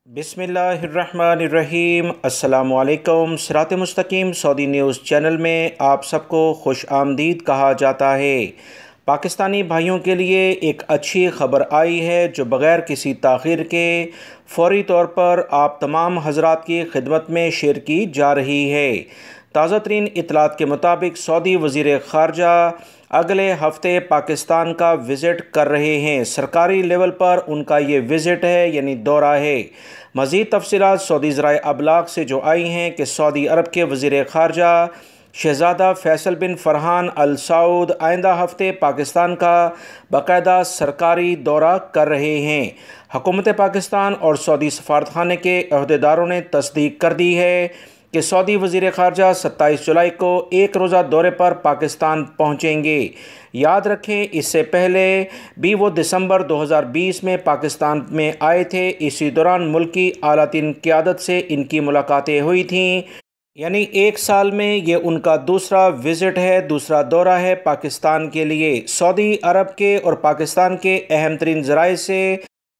بسم اللہ الرحمن الرحیم۔ السلام علیکم۔ سرات.e.مustقeem سعودی نیوز چینل میں آپ سب کو خوش آمدید کہا جاتا ہے۔ پاکستانی بھائیوں کے لیے ایک اچھی خبر آئی ہے جو بغیر کسی تاخیر کے فوری طور پر آپ تمام حضرات کی خدمت میں شیئر کی جا رہی ہے۔ تازہ ترین اطلاعات کے مطابق سعودی وزیر خارجہ اگلے ہفتے پاکستان کا وزٹ کر رہے ہیں۔ سرکاری لیول پر ان کا یہ وزٹ ہے، یعنی دورہ ہے۔ مزید تفصیلات سعودی ذرائع ابلاغ سے جو آئی ہیں کہ سعودی عرب کے وزیر خارجہ شہزادہ فیصل بن فرحان ال سعود آئندہ ہفتے پاکستان کا باقاعدہ سرکاری دورہ کر رہے ہیں۔ حکومت پاکستان اور سعودی سفارتخانے کے عہدیداروں نے تصدیق کر دی ہے کہ سعودی وزیر خارجہ 27 جولائی کو ایک روزہ دورے پر پاکستان پہنچیں گے۔ یاد رکھیں اس سے پہلے بھی وہ دسمبر 2020 میں پاکستان میں آئے تھے۔ اسی دوران ملکی اعلیٰ ترین قیادت سے ان کی ملاقاتیں ہوئی تھیں، یعنی ایک سال میں یہ ان کا دوسرا وزٹ ہے، دوسرا دورہ ہے پاکستان کے لیے۔ سعودی عرب کے اور پاکستان کے اہم ترین ذرائع سے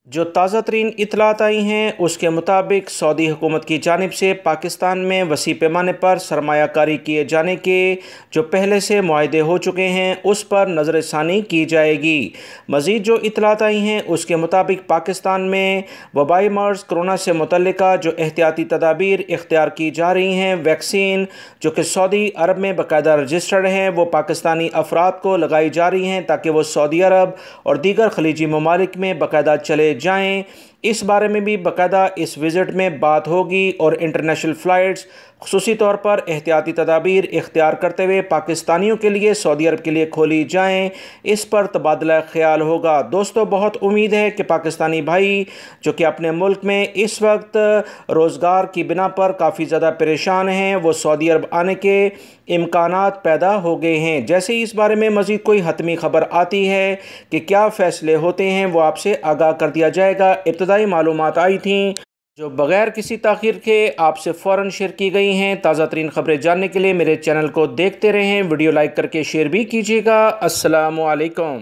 جو تازہ ترین اطلاعات آئی ہیں اس کے مطابق سعودی حکومت کی جانب سے پاکستان میں وسیع پیمانے پر سرمایہ کاری کیے جانے کے جو پہلے سے معاہدے ہو چکے ہیں اس پر نظر ثانی کی جائے گی۔ مزید جو اطلاعات آئی ہیں اس کے مطابق پاکستان میں وبائی مرض کرونا سے متعلقہ جو احتیاطی تدابیر اختیار کی جا رہی ہیں، ویکسین جو کہ سعودی عرب میں باقاعدہ رجسٹرڈ ہیں، وہ پاکستانی افراد کو لگائی جا رہی ہیں تاکہ وہ سعودی عرب اور دیگر خلیجی ممالک میں باقاعدہ چلے جائیں۔ اس بارے میں بھی باقاعدہ اس وزٹ میں بات ہوگی اور انٹرنیشنل فلائٹس خصوصی طور پر احتیاطی تدابیر اختیار کرتے ہوئے پاکستانیوں کے لیے سعودی عرب کے لیے کھولی جائیں، اس پر تبادلہ خیال ہوگا۔ دوستو، بہت امید ہے کہ پاکستانی بھائی جو کہ اپنے ملک میں اس وقت روزگار کی بنا پر کافی زیادہ پریشان ہیں، وہ سعودی عرب آنے کے امکانات پیدا ہو گئے ہیں۔ جیسے ہی اس بارے میں مزید کوئی حتمی خبر آتی ہے کہ کیا فیصلے ہوتے ہیں وہ آپ سے آگاہ کر دیا جائے گا۔ ابتدائی معلومات آئی تھیں جو بغیر کسی تاخیر کے آپ سے فوراً شیئر کی گئی ہیں۔ تازہ ترین خبریں جاننے کے لیے میرے چینل کو دیکھتے رہیں، ویڈیو لائک کر کے شیئر بھی کیجیے گا۔ السلام علیکم۔